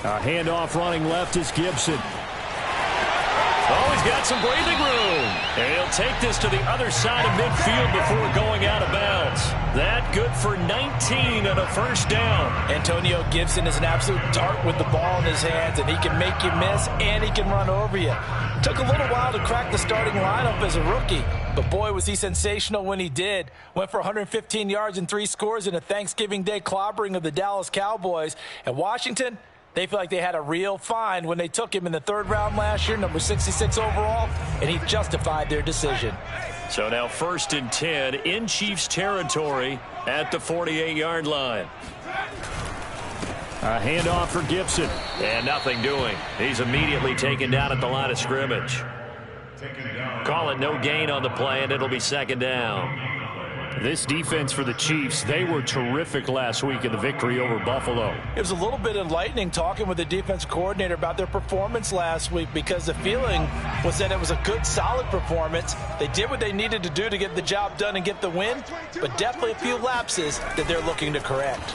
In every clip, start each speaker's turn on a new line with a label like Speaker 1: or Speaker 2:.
Speaker 1: A handoff running left is Gibson.
Speaker 2: Oh, he's got some breathing room. And he'll take this to the other side of midfield before going out of bounds. That good for 19 and a first down.
Speaker 3: Antonio Gibson is an absolute dart with the ball in his hands, and he can make you miss, and he can run over you. Took a little while to crack the starting lineup as a rookie, but boy, was he sensational when he did. Went for 115 yards and 3 scores in a Thanksgiving Day clobbering of the Dallas Cowboys. And Washington, they feel like they had a real find when they took him in the 3rd round last year, number 66 overall, and he justified their decision.
Speaker 2: So now 1st and 10 in Chiefs territory at the 48-yard line.
Speaker 1: A handoff for Gibson.
Speaker 2: And nothing doing. He's immediately taken down at the line of scrimmage. Call it no gain on the play, and it'll be 2nd down.
Speaker 1: This defense for the Chiefs, they were terrific last week in the victory over Buffalo.
Speaker 3: It was a little bit enlightening talking with the defensive coordinator about their performance last week, because the feeling was that it was a good, solid performance. They did what they needed to do to get the job done and get the win, but definitely a few lapses that they're looking to correct.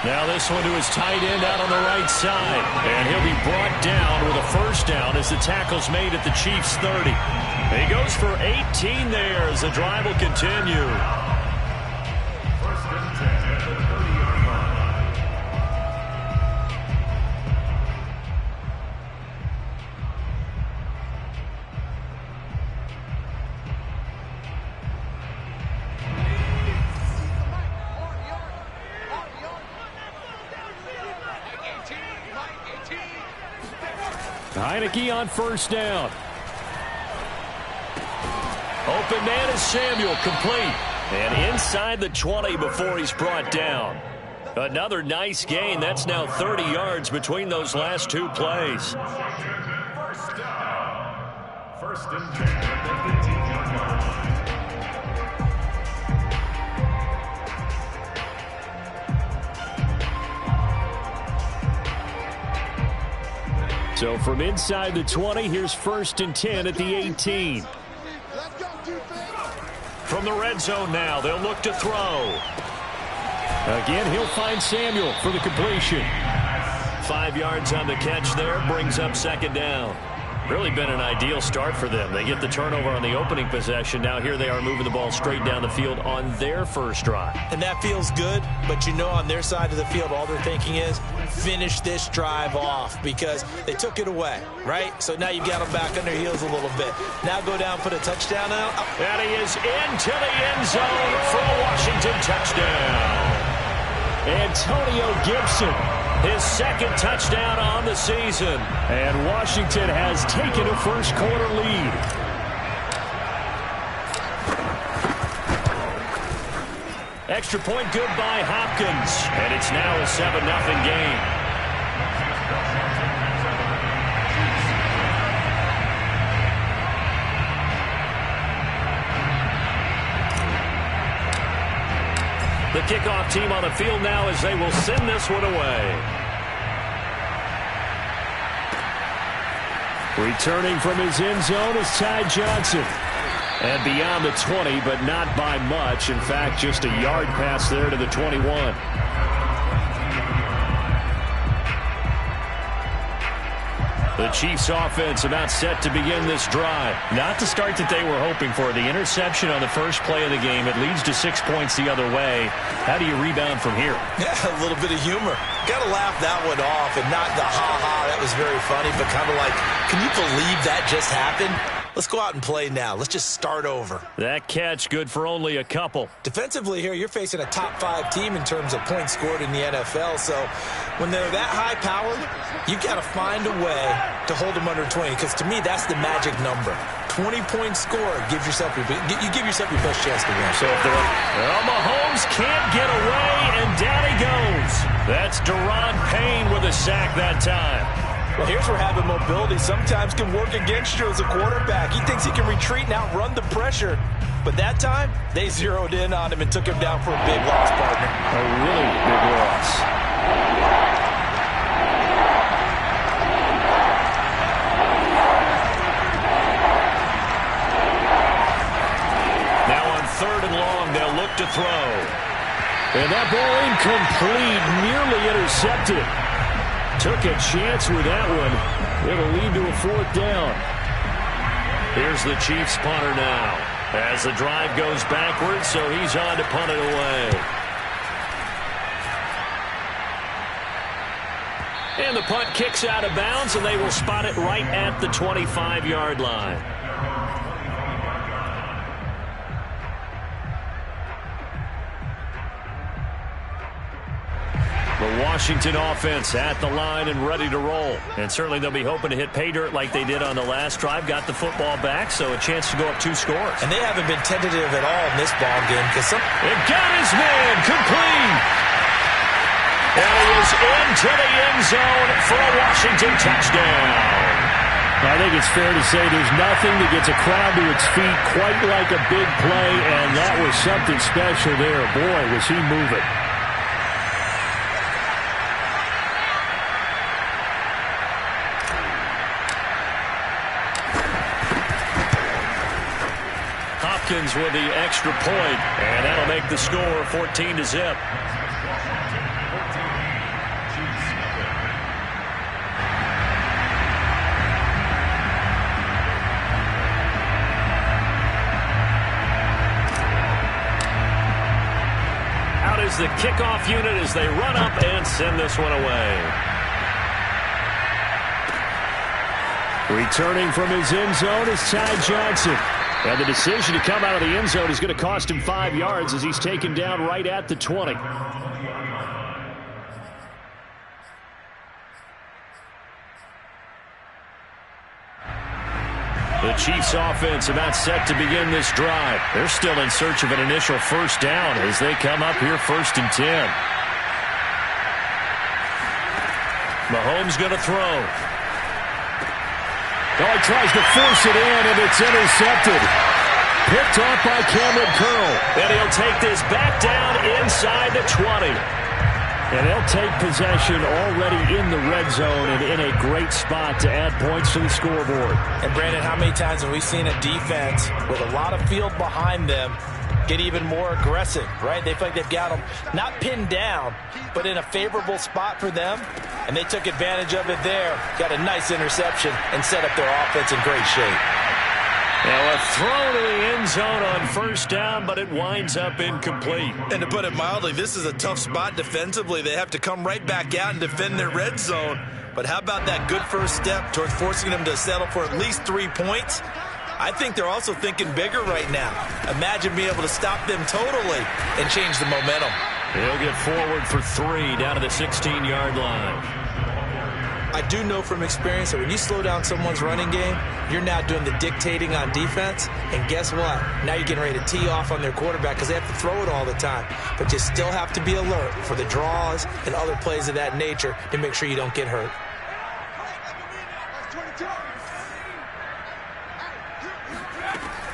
Speaker 2: Now this one to his tight end out on the right side. And he'll be brought down with a first down as the tackle's made at the Chiefs' 30. He goes for 18 there as the drive will continue. First and 10 at the 30-yard line.
Speaker 1: Heineke on first down.
Speaker 2: Open man is Samuel, complete. And inside the 20 before he's brought down. Another nice gain. That's now 30 yards between those last 2 plays. First down. First and 10 at the 15-yard line.
Speaker 1: So from inside the 20, here's 1st and 10 at the 18.
Speaker 2: From the red zone now, they'll look to throw.
Speaker 1: Again, he'll find Samuel for the completion.
Speaker 2: 5 yards on the catch there, brings up 2nd down. Really been an ideal start for them. They get the turnover on the opening possession. Now here they are moving the ball straight down the field on their first drive.
Speaker 3: And that feels good, but you know on their side of the field, all they're thinking is finish this drive off, because they took it away, right? So now you've got them back on their heels a little bit. Now go down, put a touchdown out.
Speaker 2: And he is into the end zone for a Washington touchdown.
Speaker 1: Antonio Gibson,
Speaker 2: his 2nd touchdown on the season.
Speaker 1: And Washington has taken a first-quarter lead.
Speaker 2: Extra point good by Hopkins. And it's now a 7-0 game. The kickoff team on the field now as they will send this one away.
Speaker 1: Returning from his end zone is Ty Johnson. And beyond the 20, but not by much. In fact, just a yard pass there to the 21.
Speaker 2: The Chiefs offense about set to begin this drive. Not the start that they were hoping for. The interception on the first play of the game. It leads to 6 points the other way. How do you rebound from here?
Speaker 3: Yeah, a little bit of humor. Got to laugh that one off, and not the ha-ha, that was very funny, but kind of like, can you believe that just happened? Let's go out and play now. Let's just start over.
Speaker 2: That catch good for only a couple.
Speaker 3: Defensively here, you're facing a top 5 team in terms of points scored in the NFL. So when they're that high-powered, you've got to find a way to hold them under 20. Because to me, that's the magic number. 20-point score gives yourself you give yourself your best chance to win.
Speaker 2: So if they're well, Mahomes can't get away, and down he goes. That's Deron Payne with a sack that time.
Speaker 3: Well, here's where having mobility sometimes can work against you as a quarterback. He thinks he can retreat and outrun the pressure. But that time, they zeroed in on him and took him down for a big loss, partner.
Speaker 1: A really big loss.
Speaker 2: Now on 3rd and long, they'll look to throw.
Speaker 1: And that ball incomplete, nearly intercepted. Took a chance with that one. It'll lead to a 4th down.
Speaker 2: Here's the Chiefs punter now. As the drive goes backwards, so he's on to punt it away. And the punt kicks out of bounds, and they will spot it right at the 25-yard line. The Washington offense at the line and ready to roll. And certainly they'll be hoping to hit pay dirt like they did on the last drive. Got the football back, so a chance to go up 2 scores.
Speaker 3: And they haven't been tentative at all in this ball game.
Speaker 2: It got his man complete. And he is into the end zone for a Washington touchdown.
Speaker 1: I think it's fair to say there's nothing that gets a crowd to its feet quite like a big play, and that was something special there. Boy, was he moving.
Speaker 2: With the extra point, and that'll make the score 14-0. Out is the kickoff unit as they run up and send this one away.
Speaker 1: Returning from his end zone is Ty Johnson. And the decision to come out of the end zone is going to cost him 5 yards as he's taken down right at the 20.
Speaker 2: The Chiefs offense about set to begin this drive. They're still in search of an initial 1st down as they come up here 1st and 10. Mahomes going to throw.
Speaker 1: Oh, he tries to force it in, and it's intercepted. Picked off by Cameron Curl.
Speaker 2: And he'll take this back down inside the 20.
Speaker 1: And they'll take possession already in the red zone and in a great spot to add points to the scoreboard.
Speaker 3: And, Brandon, how many times have we seen a defense with a lot of field behind them get even more aggressive, right? They feel like they've got them not pinned down, but in a favorable spot for them, and they took advantage of it there. Got a nice interception and set up their offense in great shape.
Speaker 2: Now a throw to the end zone on 1st down, but it winds up incomplete.
Speaker 4: And to put it mildly, this is a tough spot defensively. They have to come right back out and defend their red zone. But how about that good first step towards forcing them to settle for at least 3 points? I think they're also thinking bigger right now. Imagine being able to stop them totally and change the momentum.
Speaker 2: He'll get forward for 3 down to the 16-yard line.
Speaker 3: I do know from experience that when you slow down someone's running game, you're now doing the dictating on defense. And guess what? Now you're getting ready to tee off on their quarterback because they have to throw it all the time. But you still have to be alert for the draws and other plays of that nature to make sure you don't get hurt.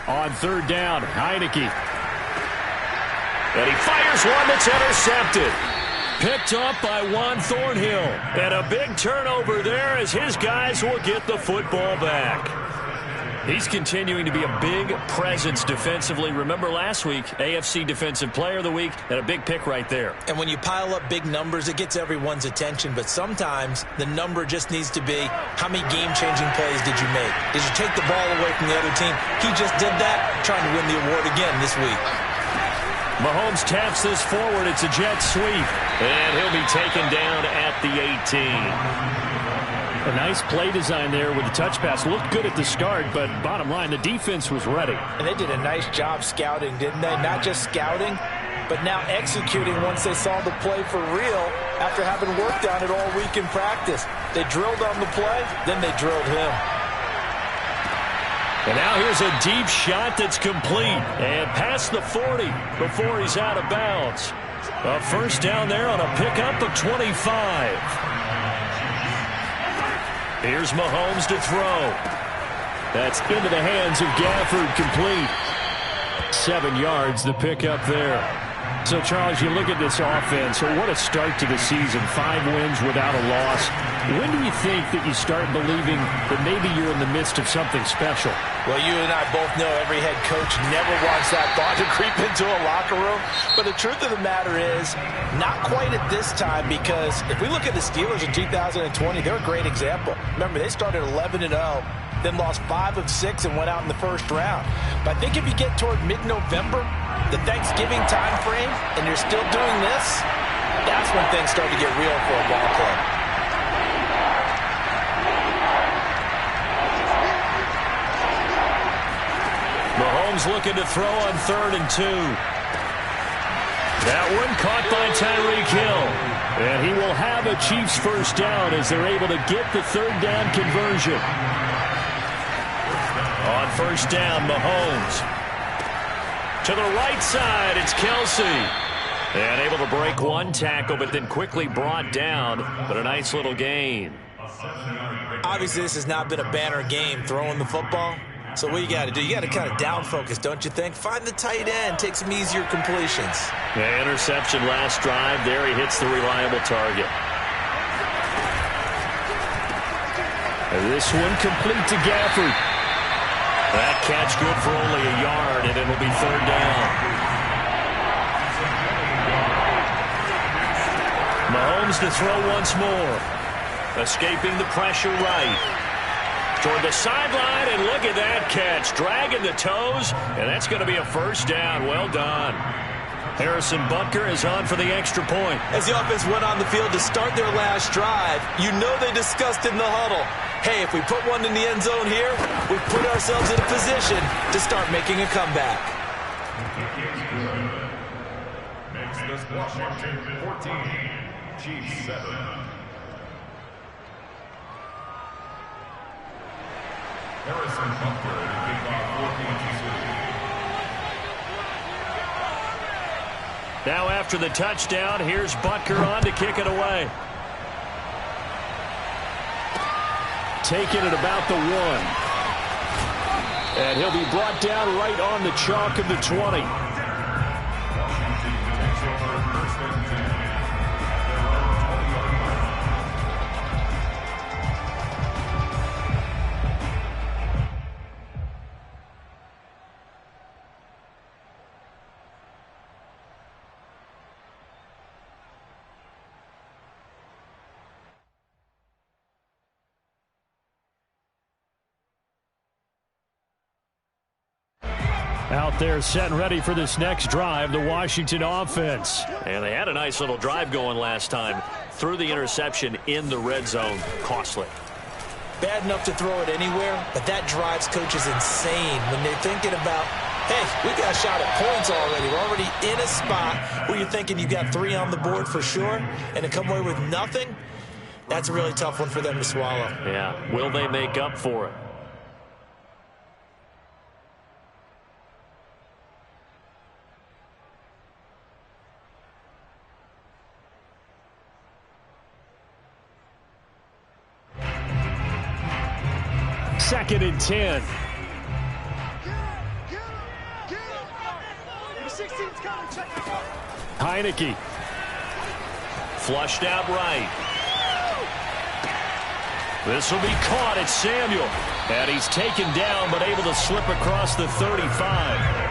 Speaker 1: On 3rd down, Heineke.
Speaker 2: And he fires one that's intercepted. Picked up by Juan Thornhill. And a big turnover there as his guys will get the football back. He's continuing to be a big presence defensively. Remember last week, AFC Defensive Player of the Week, and a big pick right there.
Speaker 3: And when you pile up big numbers, it gets everyone's attention. But sometimes the number just needs to be, how many game-changing plays did you make? Did you take the ball away from the other team? He just did that, trying to win the award again this week.
Speaker 2: Mahomes taps this forward. It's a jet sweep. And he'll be taken down at the 18.
Speaker 1: A nice play design there with the touch pass. Looked good at the start, but bottom line, the defense was ready.
Speaker 3: And they did a nice job scouting, didn't they? Not just scouting, but now executing once they saw the play for real after having worked on it all week in practice. They drilled on the play, then they drilled him.
Speaker 2: And now here's a deep shot that's complete and past the 40 before he's out of bounds. A 1st down there on a pickup of 25. Here's Mahomes to throw.
Speaker 1: That's into the hands of Gafford, complete. 7 yards, the pickup there. So, Charles, you look at this offense, so what a start to the season. 5 wins without a loss. When do you think that you start believing that maybe you're in the midst of something special?
Speaker 3: Well, you and I both know every head coach never wants that thought to creep into a locker room. But the truth of the matter is, not quite at this time, because if we look at the Steelers in 2020, they're a great example. Remember, they started 11-0. Then lost 5 of 6 and went out in the first round. But I think if you get toward mid-November, the Thanksgiving time frame, and you're still doing this, that's when things start to get real for a ball club.
Speaker 2: Mahomes looking to throw on 3rd and 2. That one caught by Tyreek Hill.
Speaker 1: And he will have a Chiefs first down as they're able to get the 3rd down conversion.
Speaker 2: On 1st down, Mahomes. To the right side, it's Kelsey. And able to break 1 tackle, but then quickly brought down. But a nice little gain.
Speaker 3: Obviously, this has not been a banner game throwing the football. So what you got to do, you got to kind of down focus, don't you think? Find the tight end, take some easier completions.
Speaker 2: Yeah, interception last drive. There he hits the reliable target.
Speaker 1: And this one complete to Gafford.
Speaker 2: That catch good for only a yard, and it'll be 3rd down. Mahomes to throw once more. Escaping the pressure right. Toward the sideline, and look at that catch. Dragging the toes, and that's going to be a 1st down. Well done. Harrison Butker is on for the extra point.
Speaker 4: As the offense went on the field to start their last drive, you know they discussed in the huddle, hey, if we put one in the end zone here, we put ourselves in a position to start making a comeback.
Speaker 5: Next is Washington 14, Chiefs 7. Harrison Butker to kick off 14 City.
Speaker 2: Now after the touchdown, here's Butker on to kick it away.
Speaker 1: Taking it about the 1. And he'll be brought down right on the chalk of the 20. Out there set and ready for this next drive, the Washington offense.
Speaker 2: And they had a nice little drive going last time. Threw the interception in the red zone. Costly.
Speaker 3: Bad enough to throw it anywhere, but that drives coaches insane when they're thinking about, hey, we got a shot at points already. We're already in a spot where you're thinking you got 3 on the board for sure, and to come away with nothing, that's a really tough one for them to swallow.
Speaker 2: Yeah. Will they make up for it?
Speaker 1: Second and 10. Heineke.
Speaker 2: Flushed out right. This will be caught at Samuel. And he's taken down, but able to slip across the 35.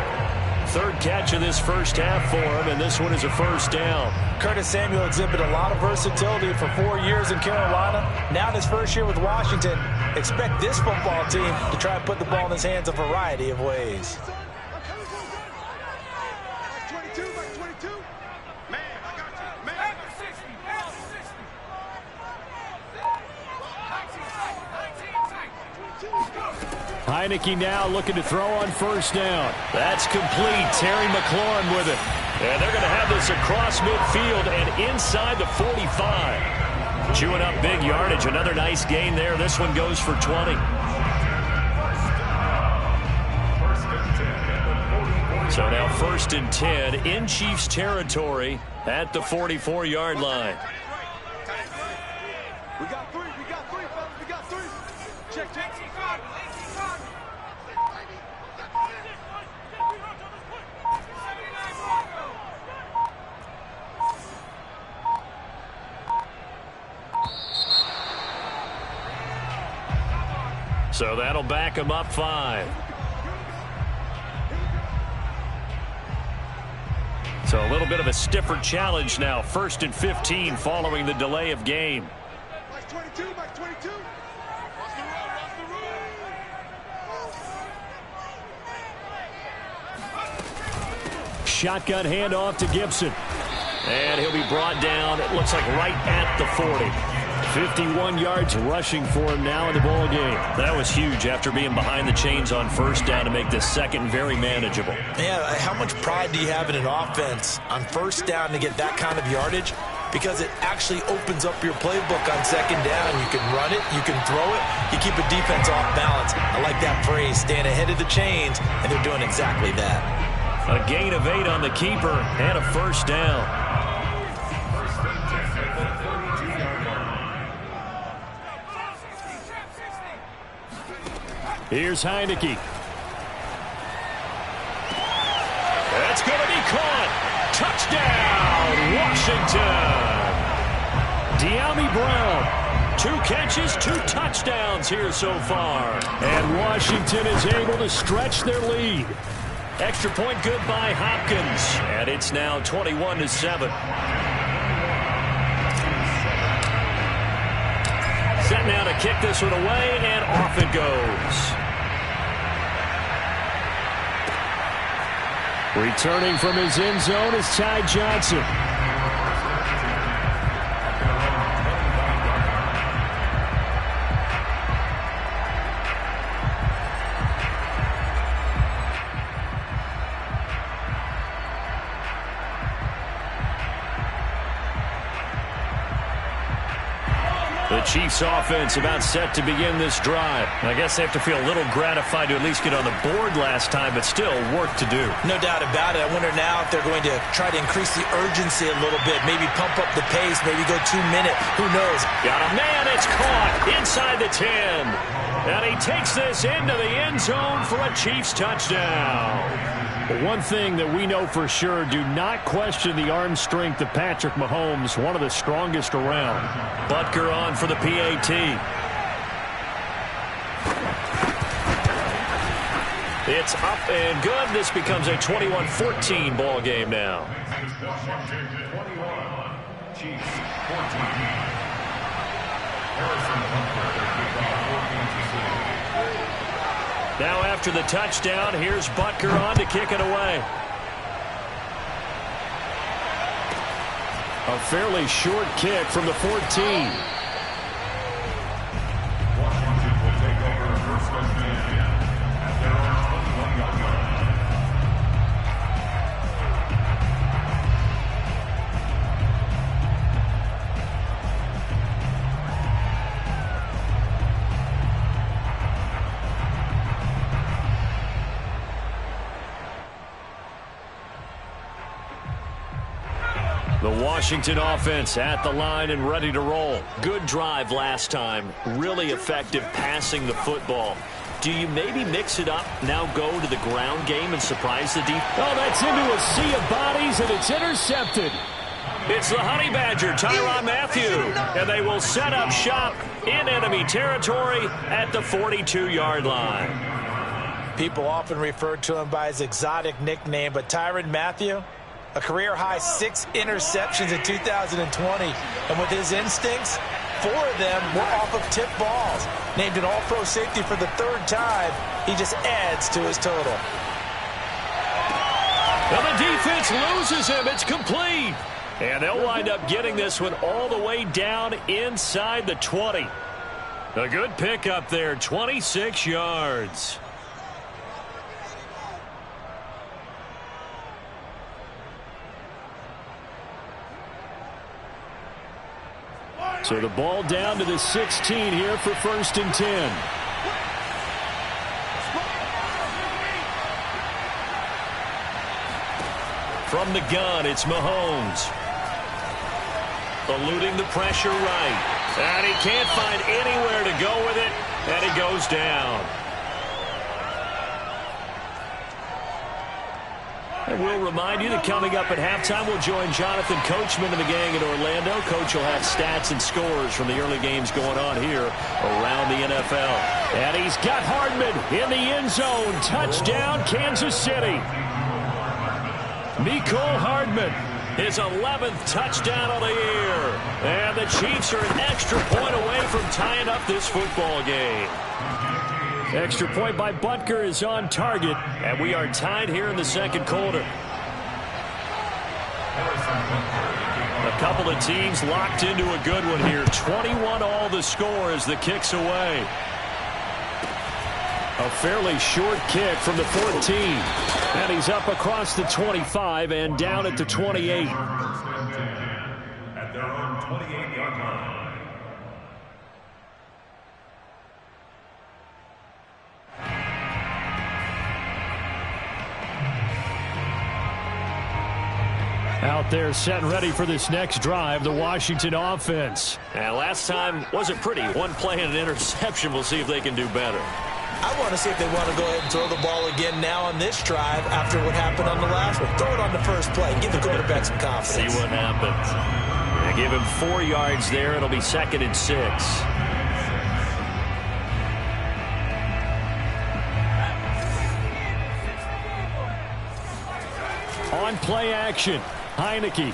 Speaker 2: 3rd catch of this first half for him, and this one is a 1st down.
Speaker 3: Curtis Samuel exhibited a lot of versatility for 4 years in Carolina. Now in his first year with Washington, expect this football team to try and put the ball in his hands a variety of ways.
Speaker 1: Heineke now looking to throw on 1st down.
Speaker 2: That's complete. Terry McLaurin with it. And they're going to have this across midfield and inside the 45. Chewing up big yardage. Another nice gain there. This one goes for 20. So now 1st and 10 in Chiefs territory at the 44-yard line.
Speaker 5: We got 3, fellas, we got 3. Check.
Speaker 2: So that'll back him up 5. So a little bit of a stiffer challenge now. 1st and 15 following the delay of game.
Speaker 5: Mike 22, Mike 22. Watch the road, watch the road.
Speaker 1: Shotgun handoff to Gibson.
Speaker 2: And he'll be brought down, it looks like right at the 40.
Speaker 1: 51 yards rushing for him now in the ball game.
Speaker 2: That was huge after being behind the chains on 1st down to make this second very manageable.
Speaker 3: Yeah, how much pride do you have in an offense on 1st down to get that kind of yardage? Because it actually opens up your playbook on 2nd down. You can run it, you can throw it, you keep a defense off balance. I like that phrase, staying ahead of the chains, and they're doing exactly that.
Speaker 2: A gain of 8 on the keeper and a 1st down.
Speaker 1: Here's Heineke.
Speaker 2: That's going to be caught. Touchdown, Washington.
Speaker 1: De'Ami Brown.
Speaker 2: 2 catches, 2 touchdowns here so far.
Speaker 1: And Washington is able to stretch their lead.
Speaker 2: Extra point good by Hopkins. And it's now 21-7. Set now to kick this one away, and off it goes.
Speaker 1: Returning from his end zone is Ty Johnson.
Speaker 2: The Chiefs offense about set to begin this drive. I guess they have to feel a little gratified to at least get on the board last time, but still work to do.
Speaker 3: No doubt about it. I wonder now if they're going to try to increase the urgency a little bit, maybe pump up the pace, maybe go 2-minute. Who knows?
Speaker 2: Got a man. It's caught inside the 10. And he takes this into the end zone for a Chiefs touchdown.
Speaker 1: But one thing that we know for sure, do not question the arm strength of Patrick Mahomes, one of the strongest around.
Speaker 2: Butker on for the PAT. It's up and good. This becomes a 21-14 ball game now.
Speaker 5: Washington 21, Chiefs 14. Harrison Butker,
Speaker 2: Now after the touchdown, here's Butker on to kick it away.
Speaker 1: A fairly short kick from the 14.
Speaker 5: Washington will take over first and 10 at their own 21-yard line.
Speaker 2: The Washington offense at the line and ready to roll. Good drive last time. Really effective passing the football. Do you maybe mix it up, now go to the ground game and surprise the defense?
Speaker 1: Oh, that's into a sea of bodies, and it's intercepted.
Speaker 2: It's the Honey Badger, Tyrann Mathieu, and they will set up shop in enemy territory at the 42-yard line.
Speaker 3: People often refer to him by his exotic nickname, but Tyrann Mathieu, a career-high 6 interceptions in 2020. And with his instincts, 4 of them were off of tip balls. Named an all-pro safety for the 3rd time, he just adds to his total.
Speaker 2: Well, the defense loses him. It's complete. And they'll wind up getting this one all the way down inside the 20. A good pickup there, 26 yards.
Speaker 1: So the ball down to the 16 here for 1st and 10.
Speaker 2: From the gun, it's Mahomes. Eluding the pressure right. And he can't find anywhere to go with it. And he goes down. And we'll remind you that coming up at halftime, we'll join Jonathan Coachman and the gang in Orlando. Coach will have stats and scores from the early games going on here around the NFL.
Speaker 1: And he's got Hardman in the end zone. Touchdown, Kansas City. Mecole Hardman.
Speaker 2: His 11th touchdown of the year. And the Chiefs are an extra point away from tying up this football game.
Speaker 1: Extra point by Butker is on target.
Speaker 2: And we are tied here in the second quarter. A couple of teams locked into a good one here. 21 all the score as the kick's away.
Speaker 1: A fairly short kick from the 14. And he's up across the 25 and down at the 28.
Speaker 5: At their own 28-yard line.
Speaker 1: Out there set and ready for this next drive, the Washington offense.
Speaker 2: And last time wasn't pretty. One play and an interception. We'll see if they can do better.
Speaker 3: I want to see if they want to go ahead and throw the ball again now on this drive after what happened on the last one. Throw it on the first play. Give the quarterback some confidence.
Speaker 2: See what happens. They give him 4 yards there. It'll be 2nd and 6.
Speaker 1: On play action, Heineke.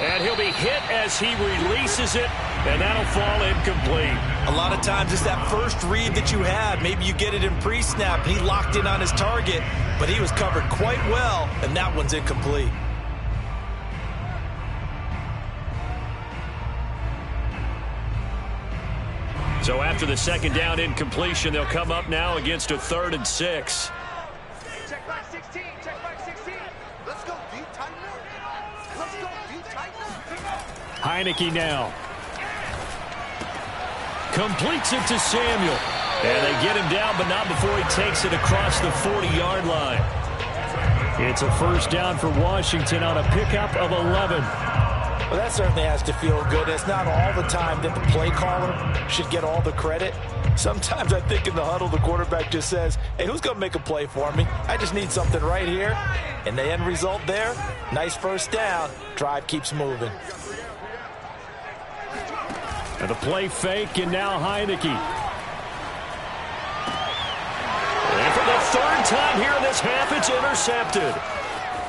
Speaker 2: And he'll be hit as he releases it, and that'll fall incomplete.
Speaker 4: A lot of times it's that first read that you had. Maybe you get it in pre-snap. He locked in on his target, but he was covered quite well, and that one's incomplete.
Speaker 2: So after the second down incompletion, they'll come up now against a 3rd and 6.
Speaker 6: Check back 16. Check back 16. Let's go deep tight now. Let's go deep tight now.
Speaker 1: Heineke now. Completes it to Samuel.
Speaker 2: And they get him down, but not before he takes it across the 40-yard line.
Speaker 1: It's a first down for Washington on a pickup of 11.
Speaker 3: Well, that certainly has to feel good. It's not all the time that the play caller should get all the credit. Sometimes I think in the huddle, the quarterback just says, hey, who's going to make a play for me? I just need something right here. And the end result there, nice first down. Drive keeps moving.
Speaker 1: And the play fake, and now Heineke.
Speaker 2: And for the 3rd time here in this half, it's intercepted.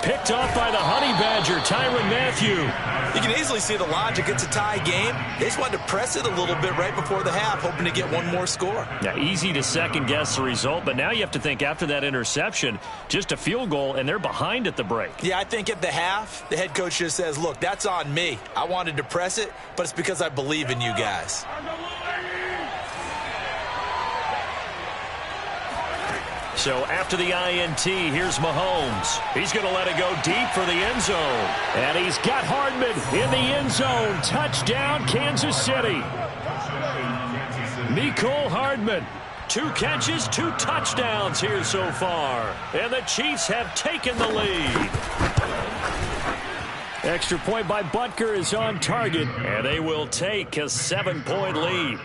Speaker 1: Picked off by the Honey Badger, Tyrann Mathieu.
Speaker 4: You can easily see the logic. It's a tie game. They just wanted to press it a little bit right before the half, hoping to get one more score.
Speaker 2: Yeah, easy to second-guess the result, but now you have to think after that interception, just a field goal, and they're behind at the break.
Speaker 4: Yeah, I think at the half, the head coach just says, look, that's on me. I wanted to press it, but it's because I believe in you guys.
Speaker 2: So after the INT, here's Mahomes. He's going to let it go deep for the end zone.
Speaker 1: And he's got Hardman in the end zone. Touchdown, Kansas City. Mecole Hardman.
Speaker 2: 2 catches, 2 touchdowns here so far. And the Chiefs have taken the lead.
Speaker 1: Extra point by Butker is on target.
Speaker 2: And they will take a 7-point lead.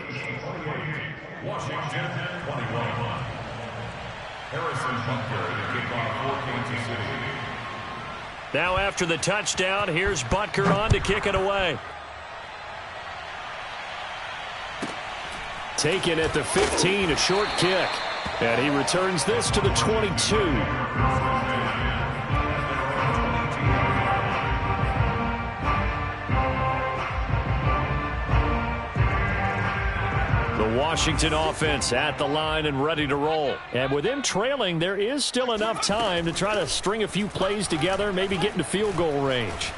Speaker 5: Washington 21. Harrison Butker to kick off for Kansas City.
Speaker 2: Now after the touchdown, here's Butker on to kick it away.
Speaker 1: Taken at the 15, a short kick. And he returns this to the 22. The Washington offense at the line and ready to roll. And with them trailing, there is still enough time to try to string a few plays together, maybe get into field goal range.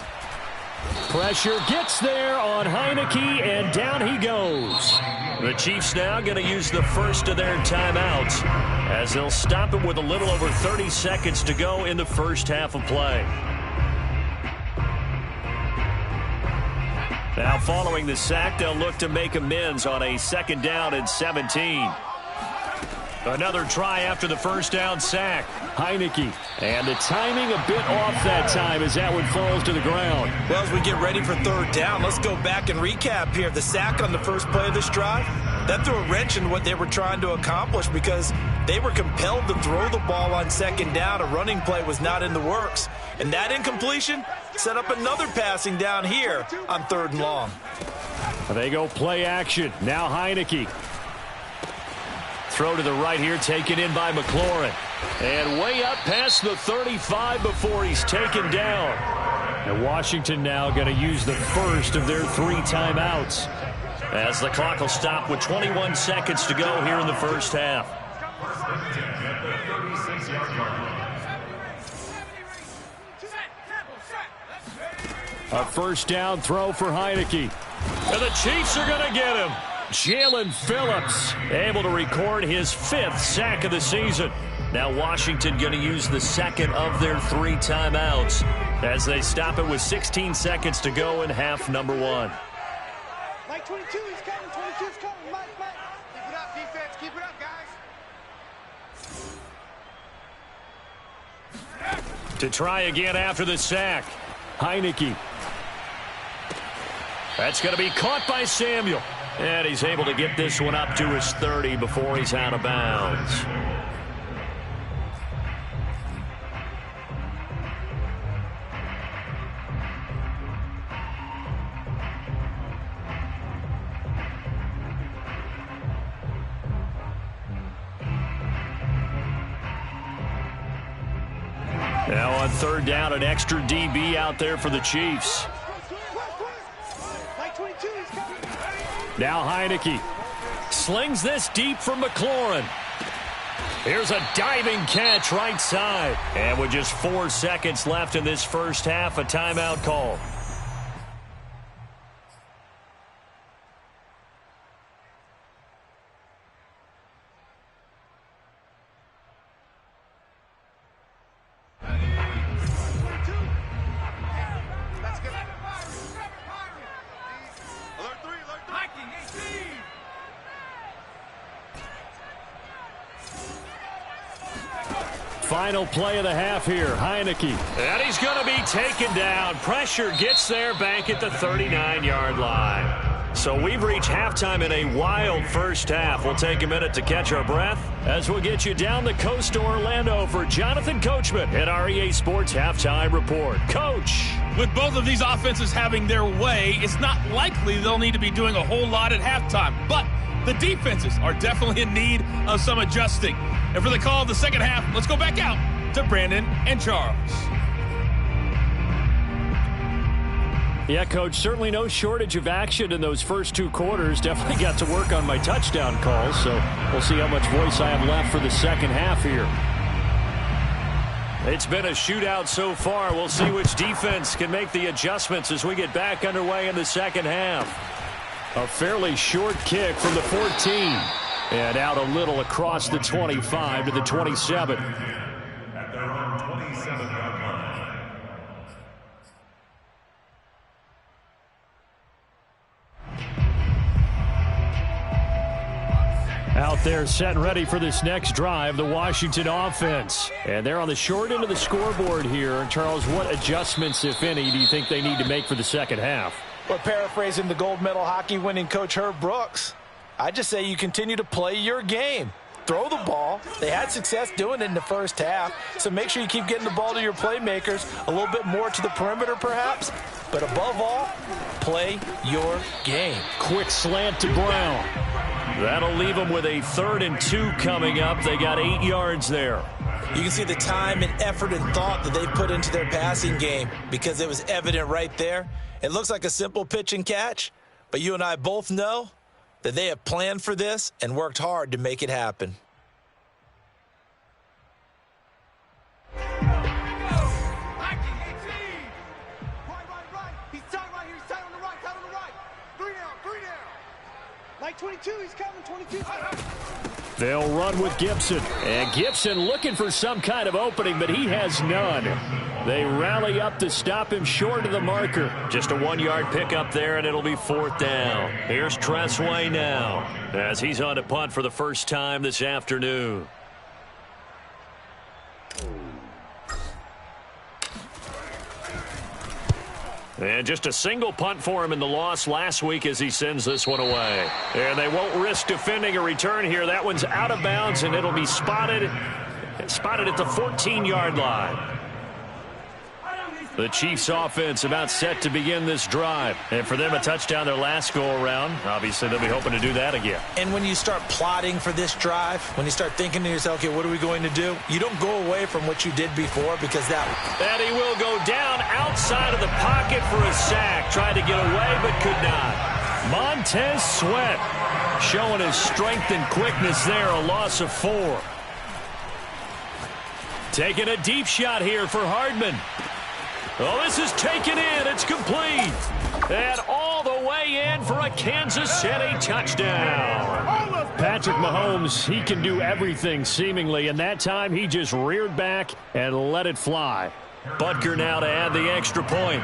Speaker 1: Pressure gets there on Heineke, and down he goes.
Speaker 2: The Chiefs now going to use the first of their timeouts as they'll stop it with a little over 30 seconds to go in the first half of play. Now following the sack, they'll look to make amends on a 2nd down and 17. Another try after the first down sack.
Speaker 1: Heineke. And the timing a bit off that time as that one falls to the ground.
Speaker 4: Well, as we get ready for 3rd down, let's go back and recap here. The sack on the first play of this drive, That threw a wrench in what they were trying to accomplish because they were compelled to throw the ball on second down. A running play was not in the works. And that incompletion set up another passing down here on 3rd and long.
Speaker 1: They go play action. Now Heineke. Throw to the right here, taken in by McLaurin. And way up past the 35 before he's taken down. And Washington now going to use the first of their 3 timeouts, as the clock will stop with 21 seconds to go here in the first half. A first down throw for Heineke. And the Chiefs are going to get him. Jalen Phillips able to record his 5th sack of the season. Now Washington going to use the second of their 3 timeouts as they stop it with 16 seconds to go in half number 1.
Speaker 6: Mike 22 is coming. 22 is coming. Mike. Keep it up, defense. Keep it up, guys.
Speaker 1: To try again after the sack. Heineke. That's going to be caught by Samuel. And he's able to get this one up to his 30 before he's out of bounds. Now on 3rd down, an extra DB out there for the Chiefs. Now Heineke slings this deep from McLaurin. Here's a diving catch right side. And with just 4 seconds left in this first half, a timeout call. Final play of the half here. Heineke. And he's going to be taken down. Pressure gets there back at the 39-yard line. So we've reached halftime in a wild first half. We'll take a minute to catch our breath as we'll get you down the coast to Orlando for Jonathan Coachman at our EA Sports Halftime Report. Coach.
Speaker 7: With both of these offenses having their way, it's not likely they'll need to be doing a whole lot at halftime. But the defenses are definitely in need of some adjusting. And for the call of the second half, let's go back out to Brandon and Charles.
Speaker 1: Yeah, Coach, certainly no shortage of action in those first 2 quarters. Definitely got to work on my touchdown calls, so we'll see how much voice I have left for the second half here. It's been a shootout so far. We'll see which defense can make the adjustments as we get back underway in the second half. A fairly short kick from the 14. And out a little across the 25 to the 27.
Speaker 5: At their own 27-yard line.
Speaker 1: Out there set and ready for this next drive, the Washington offense. And they're on the short end of the scoreboard here. And Charles, what adjustments, if any, do you think they need to make for the second half?
Speaker 3: Well, paraphrasing the gold medal hockey winning coach Herb Brooks, I just say you continue to play your game. Throw the ball. They had success doing it in the first half, so make sure you keep getting the ball to your playmakers, a little bit more to the perimeter perhaps, but above all, play your game.
Speaker 1: Quick slant to Brown. That'll leave them with a 3rd and 2 coming up. They got 8 yards there.
Speaker 4: You can see the time and effort and thought that they put into their passing game because it was evident right there. It looks like a simple pitch and catch, but you and I both know that they have planned for this and worked hard to make it happen.
Speaker 6: He's tight right here. He's tight on the right. Tight on the right. 3 down. Mike 22, he's coming. 22.
Speaker 1: They'll run with Gibson. And Gibson looking for some kind of opening, but he has none. They rally up to stop him short of the marker. Just a 1-yard pickup there, and it'll be 4th down. Here's Tressway now as he's on to punt for the first time this afternoon. And just a single punt for him in the loss last week as he sends this one away. And they won't risk defending a return here. That one's out of bounds, and it'll be spotted at the 14-yard line. The Chiefs offense about set to begin this drive. And for them, a touchdown their last go-around. Obviously, they'll be hoping to do that again.
Speaker 3: And when you start plotting for this drive, when you start thinking to yourself, okay, what are we going to do? You don't go away from what you did before because that...
Speaker 1: And he will go down outside of the pocket for a sack. Tried to get away, but could not. Montez Sweat showing his strength and quickness there. A loss of 4. Taking a deep shot here for Hardman. Oh, this is taken in. It's complete. And all the way in for a Kansas City touchdown. Patrick Mahomes, he can do everything seemingly, and that time he just reared back and let it fly. Butker now to add the extra point.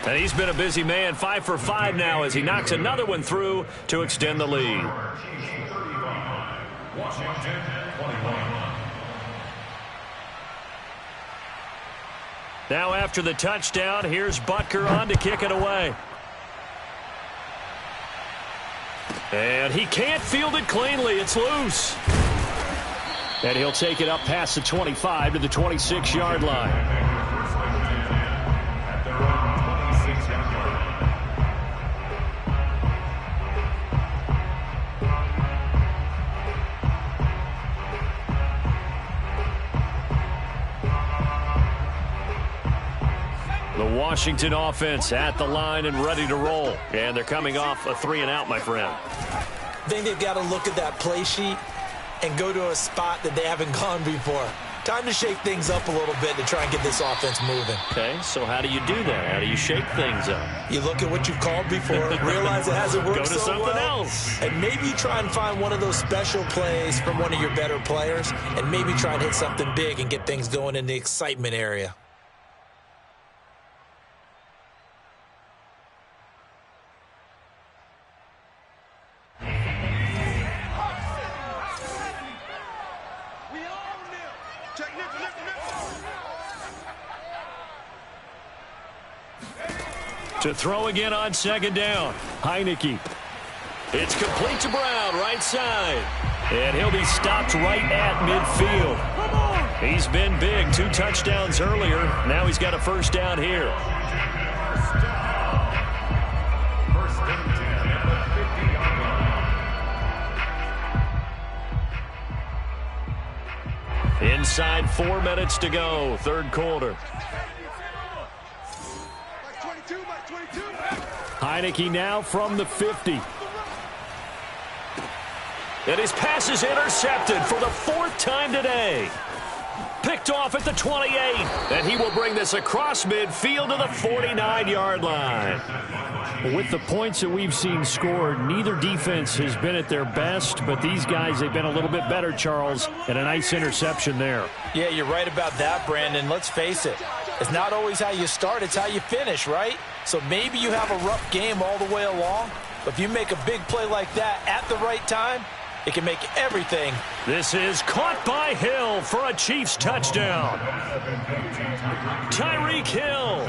Speaker 1: And he's been a busy man, 5 for 5 now as he knocks another one through to extend the lead.
Speaker 5: Washington 21.
Speaker 1: Now after the touchdown, here's Butker on to kick it away. And he can't field it cleanly. It's loose. And he'll take it up past the 25 to the 26-yard line. The Washington offense at the line and ready to roll. And they're coming off a 3-and-out, my friend.
Speaker 3: I think they've got to look at that play sheet and go to a spot that they haven't gone before. Time to shake things up a little bit to try and get this offense moving.
Speaker 1: Okay, so how do you do that? How do you shake things up?
Speaker 3: You look at what you've called before, realize it hasn't worked so well.
Speaker 1: Go to something else.
Speaker 3: And maybe you try and find one of those special plays from one of your better players, and maybe try and hit something big and get things going in the excitement area.
Speaker 1: To throw again on second down. Heineke. It's complete to Brown, right side. And he'll be stopped right at midfield. He's been big. 2 touchdowns earlier. Now he's got a first down here.
Speaker 5: First and 10 at the 50-yard line.
Speaker 1: Inside 4 minutes to go. Third quarter. Heineke now from the 50. And his pass is intercepted for the 4th time today. Picked off at the 28. And he will bring this across midfield to the 49-yard line. With the points that we've seen scored, neither defense has been at their best, but these guys, they've been a little bit better, Charles, and a nice interception there.
Speaker 3: Yeah, you're right about that, Brandon. Let's face it. It's not always how you start, it's how you finish, right? So maybe you have a rough game all the way along, but if you make a big play like that at the right time, it can make everything.
Speaker 1: This is caught by Hill for a Chiefs touchdown. Tyreek Hill,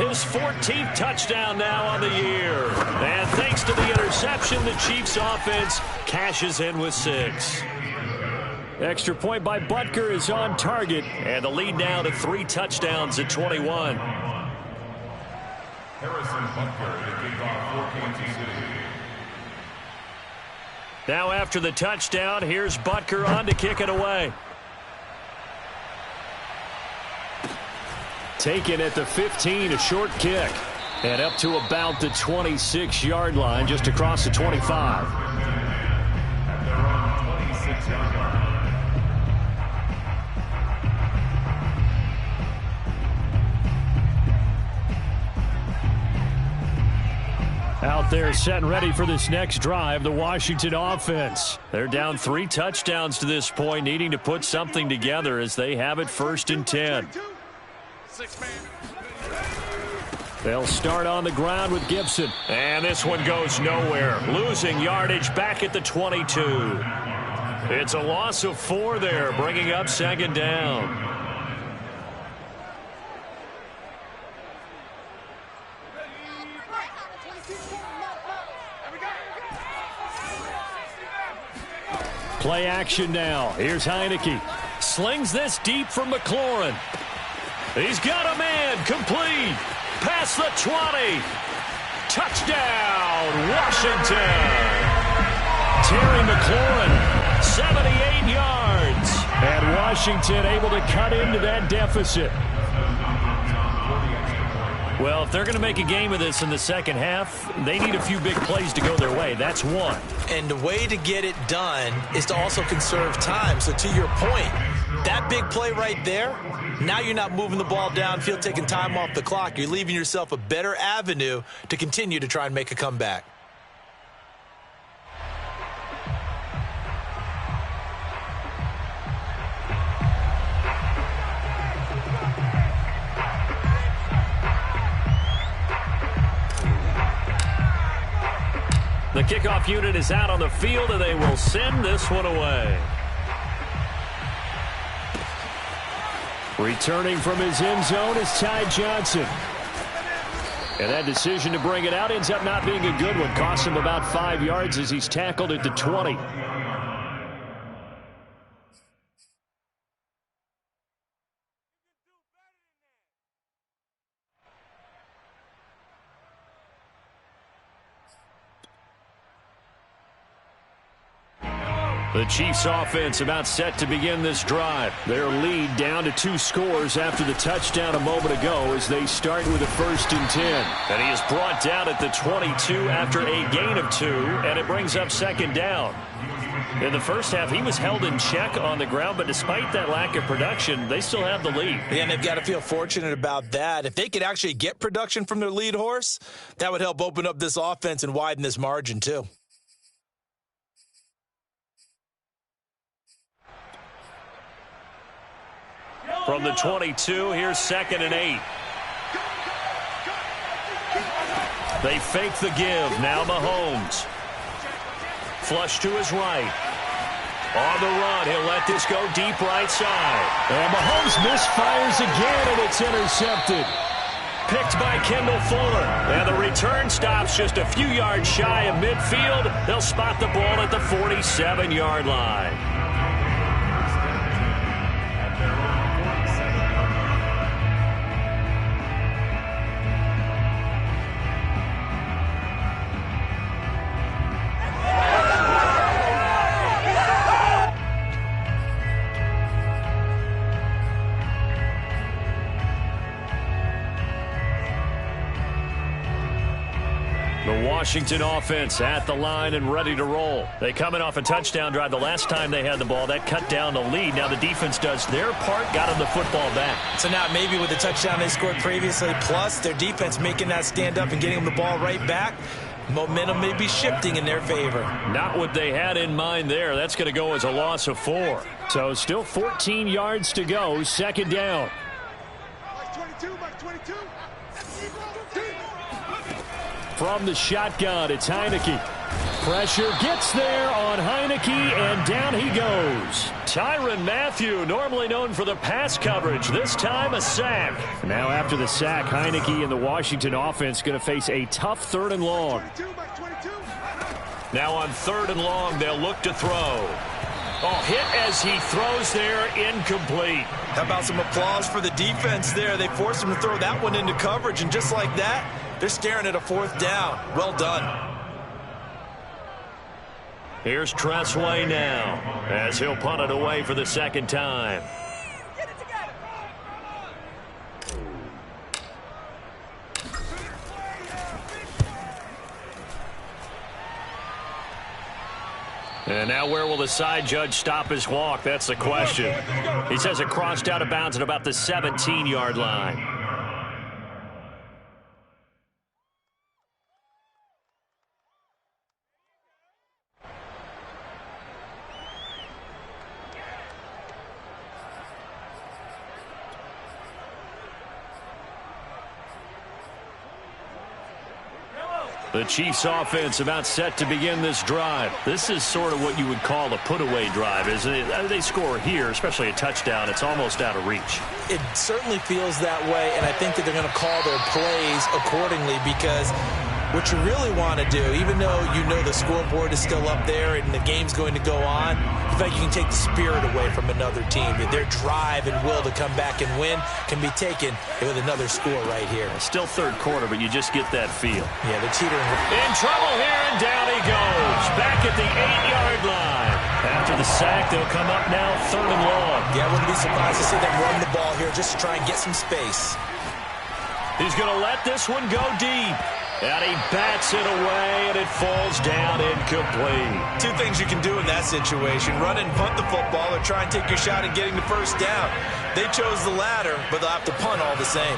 Speaker 1: his 14th touchdown now on the year. And thanks to the interception, the Chiefs offense cashes in with 6. Extra point by Butker is on target, and the lead now to 3 touchdowns at 21.
Speaker 5: Harrison Butker to kick off for Kansas City.
Speaker 1: Now after the touchdown, here's Butker on to kick it away. Taken at the 15, a short kick. And up to about the 26-yard line, just across the 25.
Speaker 5: At their own 26-yard line.
Speaker 1: Out there set and ready for this next drive, the Washington offense. They're down 3 touchdowns to this point, needing to put something together as they have it 1st and 10. They'll start on the ground with Gibson. And this one goes nowhere. Losing yardage back at the 22. It's a loss of 4 there, bringing up 2nd down. Play action now. Here's Heineke. Slings this deep from McLaurin. He's got a man. Complete. Past the 20. Touchdown, Washington. Terry McLaurin, 78 yards. And Washington able to cut into that deficit. Well, if they're going to make a game of this in the second half, they need a few big plays to go their way. That's one.
Speaker 3: And the way to get it done is to also conserve time. So to your point, that big play right there, now you're not moving the ball downfield, taking time off the clock. You're leaving yourself a better avenue to continue to try and make a comeback.
Speaker 1: The kickoff unit is out on the field, and they will send this one away. Returning from his end zone is Ty Johnson. And that decision to bring it out ends up not being a good one. Costs him about 5 yards as he's tackled at the 20. The Chiefs offense about set to begin this drive. Their lead down to 2 scores after the touchdown a moment ago as they start with a 1st and 10. And he is brought down at the 22 after a gain of 2, and it brings up 2nd down. In the first half, he was held in check on the ground, but despite that lack of production, they still have the lead.
Speaker 3: Yeah, and they've got to feel fortunate about that. If they could actually get production from their lead horse, that would help open up this offense and widen this margin too.
Speaker 1: From the 22, here's 2nd and 8. They fake the give. Now Mahomes. Flush to his right. On the run, he'll let this go deep right side. And Mahomes misfires again, and it's intercepted. Picked by Kendall Fuller. And the return stops just a few yards shy of midfield. They'll spot the ball at the 47-yard line. Washington offense at the line and ready to roll. They coming off a touchdown drive. The last time they had the ball, that cut down the lead. Now the defense does their part, got them the football back.
Speaker 3: So now maybe with the touchdown they scored previously, plus their defense making that stand up and getting them the ball right back, momentum may be shifting in their favor.
Speaker 1: Not what they had in mind there. That's going to go as a loss of 4. So still 14 yards to go. 2nd down.
Speaker 6: Mike 22.
Speaker 1: From the shotgun, it's Heineke. Pressure gets there on Heineke, and down he goes. Tyrann Mathieu, normally known for the pass coverage, this time a sack. Now after the sack, Heineke and the Washington offense going to face a tough 3rd and long. Now on 3rd and long, they'll look to throw. Oh, hit as he throws there, incomplete.
Speaker 3: How about some applause for the defense there? They forced him to throw that one into coverage, and just like that, they're staring at a 4th down. Well done.
Speaker 1: Here's Tressway now as he'll punt it away for the 2nd time. And now where will the side judge stop his walk? That's the question. He says it crossed out of bounds at about the 17-yard line. The Chiefs offense about set to begin this drive. This is sort of what you would call a put-away drive, isn't it? They score here, especially a touchdown. It's almost out of reach.
Speaker 3: It certainly feels that way, and I think that they're going to call their plays accordingly because What you really want to do, even though you know the scoreboard is still up there and the game's going to go on, you think you can take the spirit away from another team. Their drive and will to come back and win can be taken with another score right here.
Speaker 1: Still third quarter, but you just get that feel.
Speaker 3: Yeah, they're teetering.
Speaker 1: In trouble here, and down he goes. Back at the 8-yard line. After the sack, they'll come up now 3rd and long.
Speaker 3: Yeah, I wouldn't be surprised to see them run the ball here just to try and get some space.
Speaker 1: He's going to let this one go deep. And he bats it away, and it falls down incomplete.
Speaker 4: Two things you can do in that situation: run and punt the football, or try and take your shot at getting the first down. They chose the latter, but they'll have to punt all the same.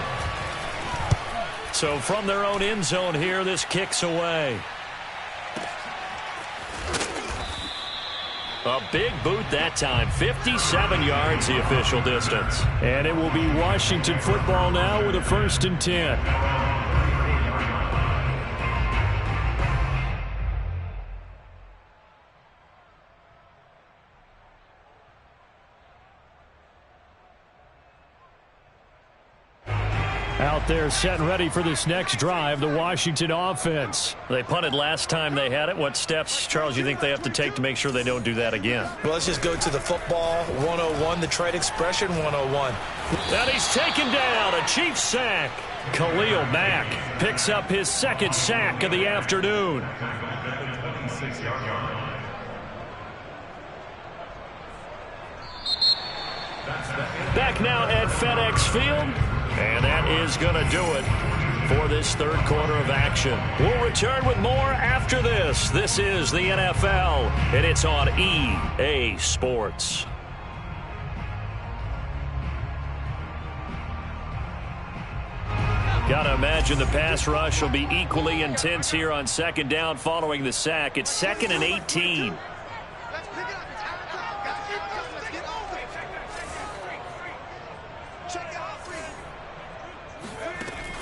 Speaker 1: So from their own end zone here, this kicks away. A big boot that time. 57 yards the official distance. And it will be Washington football now with a 1st and 10. Out there set and ready for this next drive, the Washington offense. They punted last time they had it. What steps, Charles, you think they have to take to make sure they don't do that again?
Speaker 3: Well, let's just go to the football 101, the trade expression 101.
Speaker 1: And he's taken down, a Chiefs sack. Khalil Mack picks up his 2nd sack of the afternoon. Back now at FedEx Field. And that is going to do it for this 3rd quarter of action. We'll return with more after this. This is the NFL, and it's on EA Sports. Got to imagine the pass rush will be equally intense here on 2nd down following the sack. It's 2nd and 18.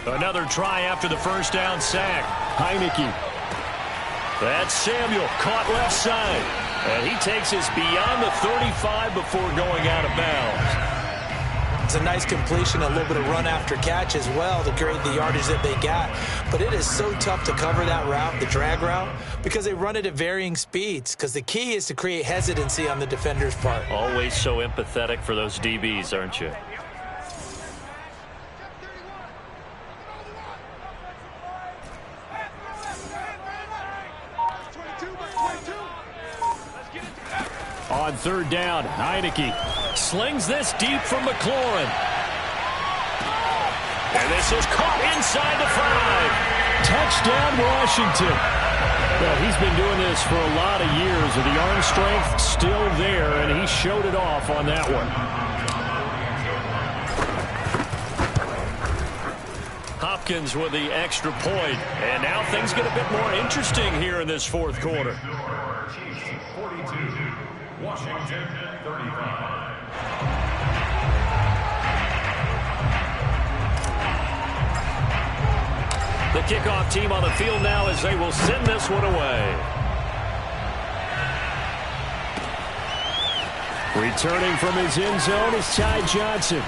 Speaker 1: Another try after the 1st down sack. Heineke. That's Samuel, caught left side. And he takes us beyond the 35 before going out of bounds.
Speaker 3: It's a nice completion, a little bit of run after catch as well to create the yardage that they got. But it is so tough to cover that route, the drag route, because they run it at varying speeds. Because the key is to create hesitancy on the defender's part.
Speaker 1: Always so empathetic for those DBs, aren't you? On 3rd down, Heineke slings this deep from McLaurin. And this is caught inside the 5. Touchdown, Washington. Well, he's been doing this for a lot of years, with the arm strength still there, and he showed it off on that one. Hopkins with the extra point, and now things get a bit more interesting here in this 4th quarter.
Speaker 5: Washington 35.
Speaker 1: The kickoff team on the field now as they will send this one away. Returning from his end zone is Ty Johnson.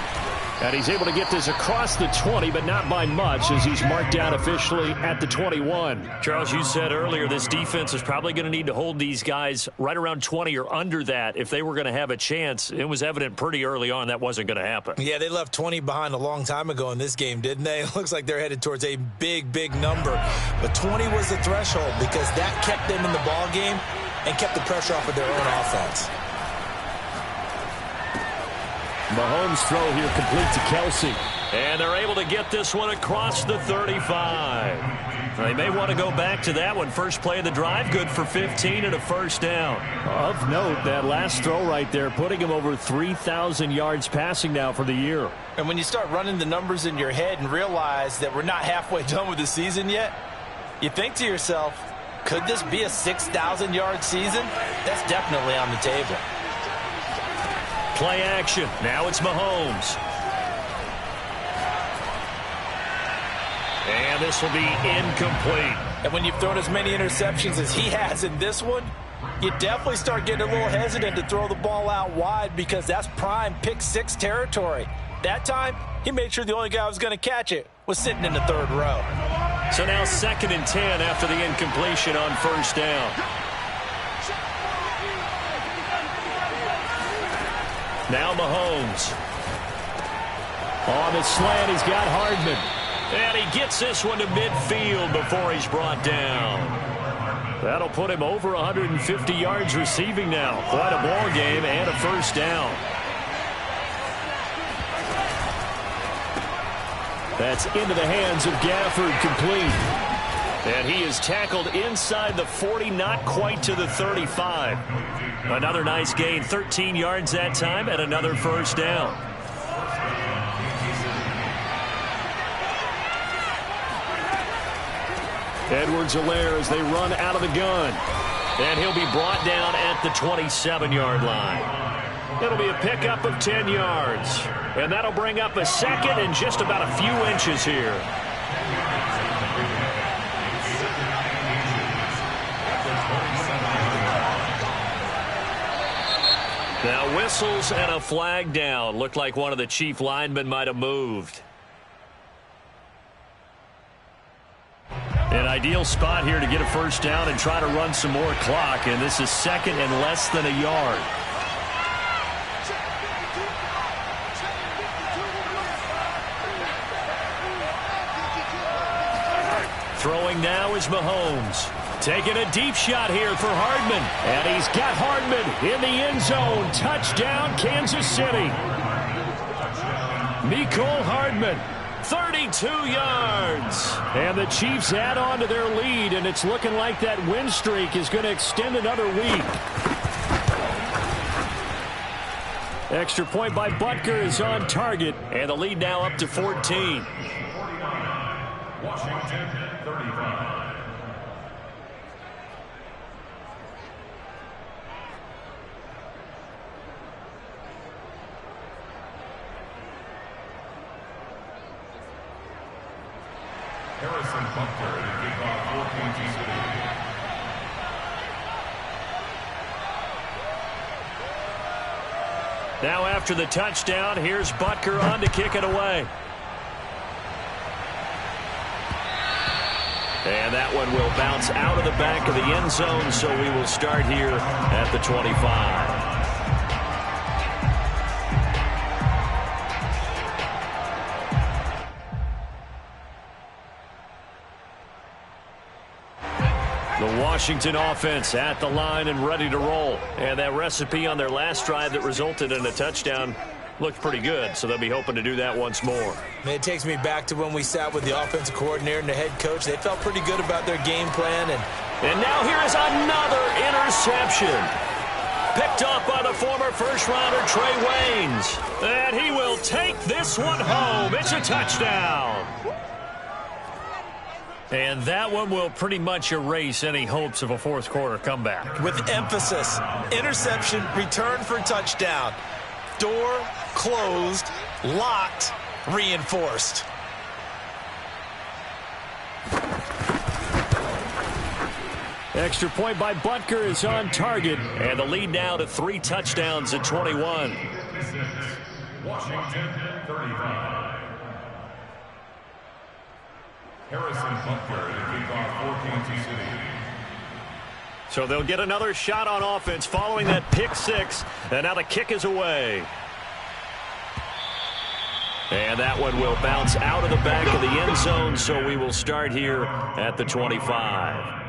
Speaker 1: And he's able to get this across the 20, but not by much, as he's marked down officially at the 21. Charles, you said earlier this defense is probably going to need to hold these guys right around 20 or under that if they were going to have a chance. It was evident pretty early on that wasn't going to happen.
Speaker 3: Yeah, they left 20 behind a long time ago in this game, didn't they? It looks like they're headed towards a big, big number. But 20 was the threshold because that kept them in the ball game and kept the pressure off of their own offense.
Speaker 1: Mahomes' throw here complete to Kelsey. And they're able to get this one across the 35. They may want to go back to that one. First play of the drive, good for 15 and a 1st down. Of note, that last throw right there, putting him over 3,000 yards passing now for the year.
Speaker 3: And when you start running the numbers in your head and realize that we're not halfway done with the season yet, you think to yourself, could this be a 6,000-yard season? That's definitely on the table.
Speaker 1: Play action. Now it's Mahomes. And this will be incomplete.
Speaker 3: And when you've thrown as many interceptions as he has in this one, you definitely start getting a little hesitant to throw the ball out wide because that's prime pick-6 territory. That time, he made sure the only guy who was going to catch it was sitting in the 3rd row.
Speaker 1: So now 2nd and 10 after the incompletion on first down. Now Mahomes. On the slant, he's got Hardman. And he gets this one to midfield before he's brought down. That'll put him over 150 yards receiving now. Quite a ball game and a first down. That's into the hands of Gafford, complete. And he is tackled inside the 40, not quite to the 35. Another nice gain, 13 yards that time, and another first down. Edwards-Helaire as they run out of the gun. And he'll be brought down at the 27-yard line. It'll be a pickup of 10 yards. And that'll bring up a second and just about a few inches here. Now whistles and a flag down. Looked like one of the Chief linemen might have moved. An ideal spot here to get a first down and try to run some more clock. And this is 2nd and less than a yard. Throwing now is Mahomes. Taking a deep shot here for Hardman. And he's got Hardman in the end zone. Touchdown, Kansas City. Mecole Hardman, 32 yards. And the Chiefs add on to their lead, and it's looking like that win streak is going to extend another week. Extra point by Butker is on target, and the lead now up to 14.
Speaker 5: Washington, 35. Harrison Butker to kick off for Kansas City.
Speaker 1: Now after the touchdown, here's Butker on to kick it away. And that one will bounce out of the back of the end zone, so we will start here at the 25. The Washington offense at the line and ready to roll. And that recipe on their last drive that resulted in a touchdown looked pretty good, so they'll be hoping to do that once more.
Speaker 3: It takes me back to when we sat with the offensive coordinator and the head coach. They felt pretty good about their game plan.
Speaker 1: And now here is another interception. Picked off by the former first-rounder Trey Waynes. And he will take this one home. It's a touchdown. And that one will pretty much erase any hopes of a fourth-quarter comeback.
Speaker 3: With emphasis, interception, return for touchdown. Door closed, locked, reinforced.
Speaker 1: Extra point by Butker is on target, and the lead now to 3 touchdowns at 21.
Speaker 5: Washington, 35. Harrison Butker to kick off for Kansas City.
Speaker 1: So they'll get another shot on offense following that pick 6, and now the kick is away. And that one will bounce out of the back of the end zone, so we will start here at the 25.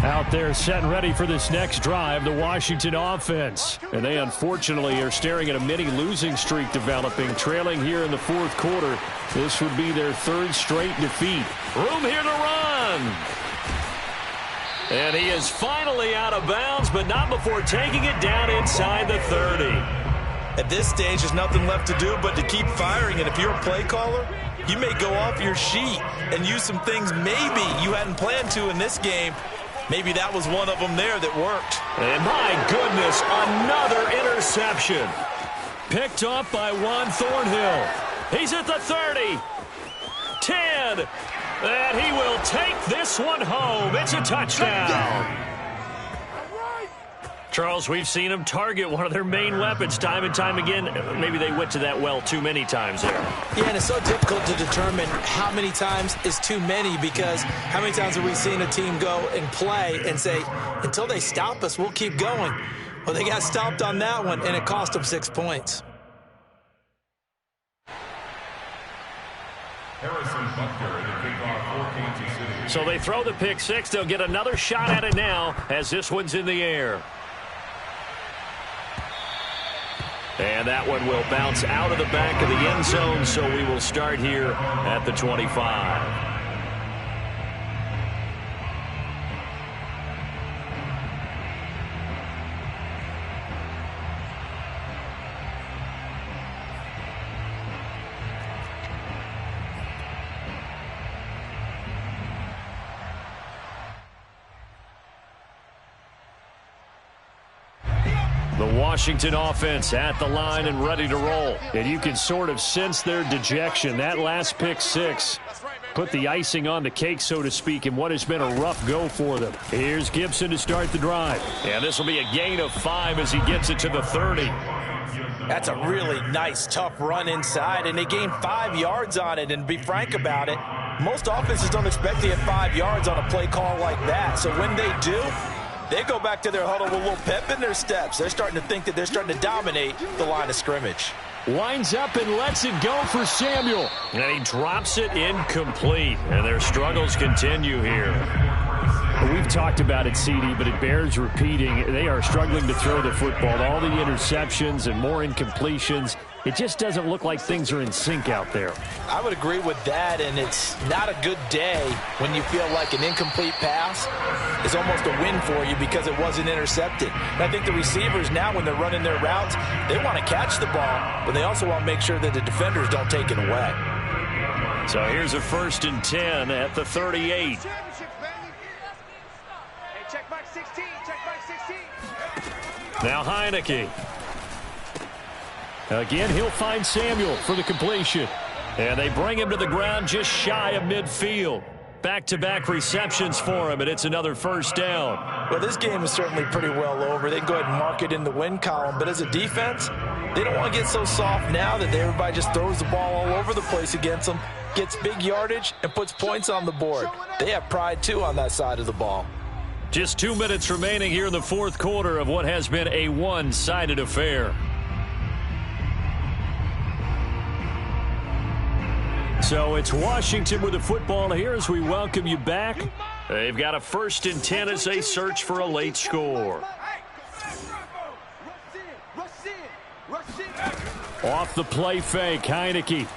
Speaker 1: Out there set and ready for this next drive, the Washington offense. And they unfortunately are staring at a mini losing streak developing, trailing here in the fourth quarter. This would be their 3rd straight defeat. Room here to run. And he is finally out of bounds, but not before taking it down inside the 30.
Speaker 3: At this stage, there's nothing left to do but to keep firing. And if you're a play caller, you may go off your sheet and use some things maybe you hadn't planned to in this game. Maybe that was one of them there that worked.
Speaker 1: And my goodness, another interception. Picked off by Juan Thornhill. He's at the 30. 10. And he will take this one home. It's a touchdown. Charles, we've seen them target one of their main weapons time and time again. Maybe they went to that well too many times there.
Speaker 3: Yeah, and it's so difficult to determine how many times is too many, because how many times have we seen a team go and play and say, until they stop us, we'll keep going. Well, they got stopped on that one, and it cost them 6 points.
Speaker 5: Harrison Butker in the kickoff for Kansas City.
Speaker 1: So they throw the pick six. They'll get another shot at it now as this one's in the air. And that one will bounce out of the back of the end zone, so we will start here at the 25. The Washington offense at the line and ready to roll. And you can sort of sense their dejection. That last pick six put the icing on the cake, so to speak, in what has been a rough go for them. Here's Gibson to start the drive. And this will be a gain of 5 as he gets it to the 30.
Speaker 3: That's a really nice, tough run inside, and they gained 5 yards on it. And to be frank about it, most offenses don't expect to get 5 yards on a play call like that. So when they do, they go back to their huddle with a little pep in their steps. They're starting to think that they're starting to dominate the line of scrimmage.
Speaker 1: Winds up and lets it go for Samuel. And he drops it incomplete. And their struggles continue here. We've talked about it, CD, but it bears repeating. They are struggling to throw the football. All the interceptions and more incompletions. It just doesn't look like things are in sync out there.
Speaker 3: I would agree with that, and it's not a good day when you feel like an incomplete pass is almost a win for you because it wasn't intercepted. And I think the receivers now, when they're running their routes, they want to catch the ball, but they also want to make sure that the defenders don't take it away.
Speaker 1: So here's a 1st and 10 at the 38.
Speaker 6: Check back 16, check back 16.
Speaker 1: Now Heineke. Again, he'll find Samuel for the completion. And they bring him to the ground just shy of midfield. Back-to-back receptions for him, and it's another 1st down.
Speaker 3: Well, this game is certainly pretty well over. They can go ahead and mark it in the win column. But as a defense, they don't want to get so soft now that everybody just throws the ball all over the place against them, gets big yardage, and puts points on the board. They have pride, too, on that side of the ball.
Speaker 1: Just 2 minutes remaining here in the 4th quarter of what has been a one-sided affair. So it's Washington with the football here as we welcome you back. They've got a 1st and 10 as they search for a late score. Off the play fake, Heineke.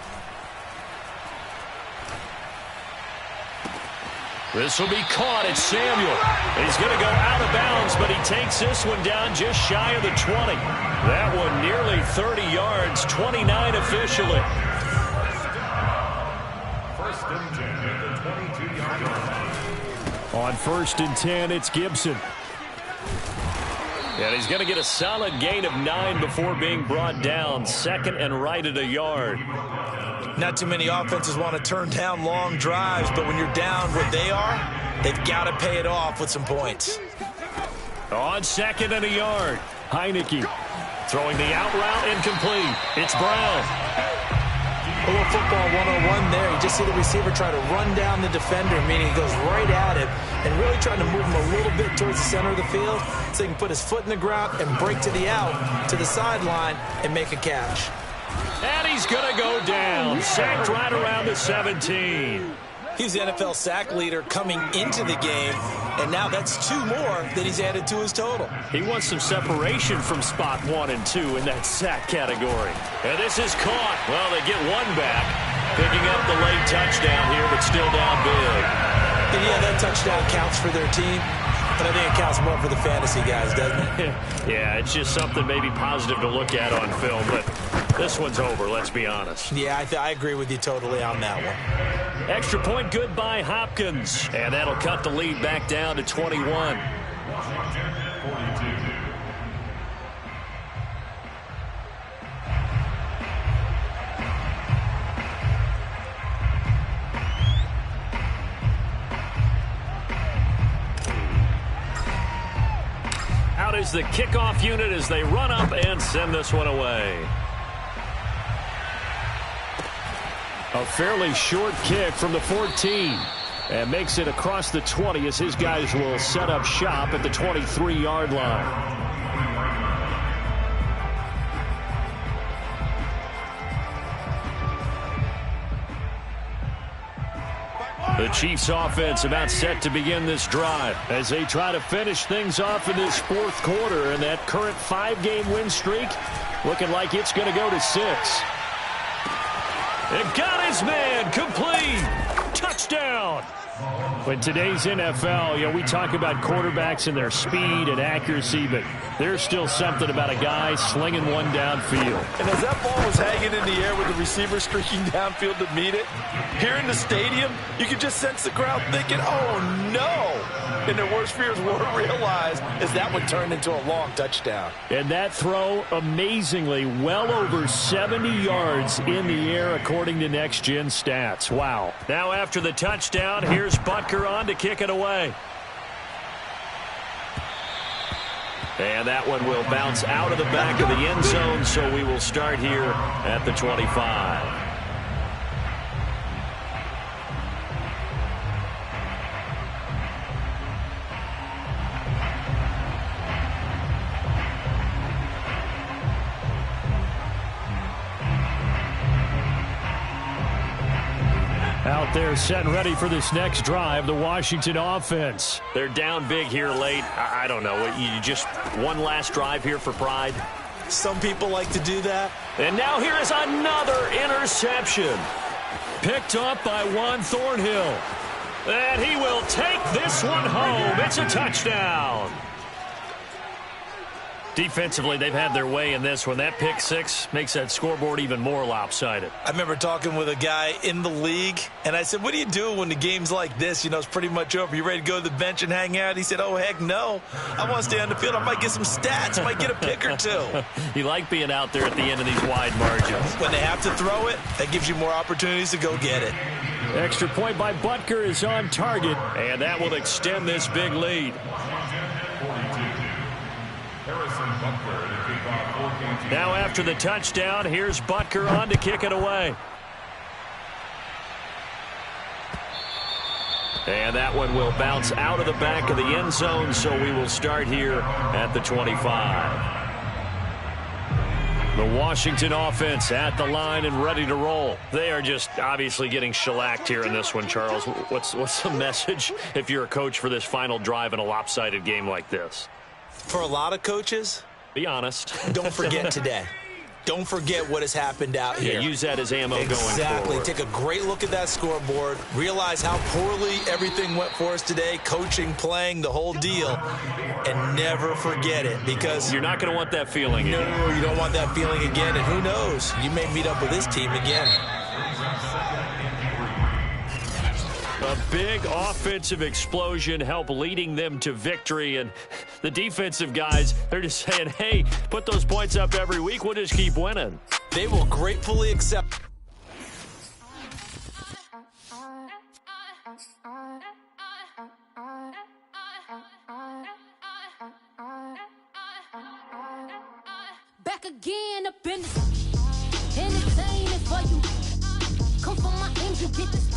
Speaker 1: This will be caught. It's Samuel. He's going to go out of bounds, but he takes this one down just shy of the 20. That one nearly 30 yards, 29 officially.
Speaker 5: 1st and 10 at the 22-yard line.
Speaker 1: On 1st and 10, it's Gibson. And he's going to get a solid gain of 9 before being brought down. 2nd and right at a yard.
Speaker 3: Not too many offenses want to turn down long drives, but when you're down where they are, they've got to pay it off with some points.
Speaker 1: On 2nd and a yard, Heineke throwing the out route incomplete. It's Brown.
Speaker 3: A little football 101 there. You just see the receiver try to run down the defender, meaning he goes right at him and really trying to move him a little bit towards the center of the field so he can put his foot in the ground and break to the out, to the sideline, and make a catch.
Speaker 1: And he's going to go down. Sacked right around the 17.
Speaker 3: He's the NFL sack leader coming into the game, and now that's 2 more that he's added to his total.
Speaker 1: He wants some separation from spot 1 and 2 in that sack category. And this is caught. Well, they get one back, picking up the late touchdown here, but still down big.
Speaker 3: And yeah, that touchdown counts for their team, but I think it counts more for the fantasy guys, doesn't it?
Speaker 1: Yeah, it's just something maybe positive to look at on film, but this one's over, let's be honest.
Speaker 3: Yeah, I agree with you totally on that one.
Speaker 1: Extra point good by Hopkins, and that'll cut the lead back down to 21.
Speaker 5: 42.
Speaker 1: Out is the kickoff unit as they run up and send this one away. A fairly short kick from the 14. And makes it across the 20 as his guys will set up shop at the 23-yard line. The Chiefs offense about set to begin this drive as they try to finish things off in this fourth quarter, and that current 5-game win streak looking like it's going to go to 6. It got his man complete. Touchdown. In today's NFL, we talk about quarterbacks and their speed and accuracy, but there's still something about a guy slinging one downfield.
Speaker 4: And as that ball was hanging in the air with the receiver streaking downfield to meet it, here in the stadium, you could just sense the crowd thinking, oh, no. And their worst fears were realized as that one turned into a long touchdown.
Speaker 1: And that throw, amazingly, well over 70 yards in the air, according to Next Gen Stats. Wow. Now after the touchdown, here's Butker on to kick it away. And that one will bounce out of the back of the end zone, so we will start here at the 25. Out there set and ready for this next drive, the Washington offense. They're down big here late. I don't know. You just one last drive here for pride?
Speaker 4: Some people like to do that.
Speaker 1: And now here is another interception. Picked up by Juan Thornhill. And he will take this one home. It's a touchdown. Defensively, they've had their way in this one. That pick six makes that scoreboard even more lopsided.
Speaker 4: I remember talking with a guy in the league, and I said, what do you do when the game's like this? It's pretty much over. You ready to go to the bench and hang out? He said, oh, heck no. I want to stay on the field. I might get some stats. I might get a pick or two.
Speaker 1: You like being out there at the end of these wide margins.
Speaker 4: When they have to throw it, that gives you more opportunities to go get it.
Speaker 1: Extra point by Butker is on target, and that will extend this big lead. Now after the touchdown, here's Butker on to kick it away. And that one will bounce out of the back of the end zone, so we will start here at the 25. The Washington offense at the line and ready to roll. They are just obviously getting shellacked here in this one, Charles. What's the message if you're a coach for this final drive in a lopsided game like this?
Speaker 4: For a lot of coaches,
Speaker 1: be honest.
Speaker 4: Don't forget today. Don't forget what has happened out here.
Speaker 1: Use that as ammo going forward.
Speaker 4: Exactly. Take a great look at that scoreboard. Realize how poorly everything went for us today. Coaching, playing, the whole deal. And never forget it, because
Speaker 1: you're not going to want that feeling again.
Speaker 4: No, you don't want that feeling again. And who knows? You may meet up with this team again.
Speaker 1: A big offensive explosion helped leading them to victory, and the defensive guys, they're just saying, hey, put those points up every week, we'll just keep winning.
Speaker 4: They will gratefully accept.
Speaker 8: Back again up in this, entertaining for you. Come for my angel, get this.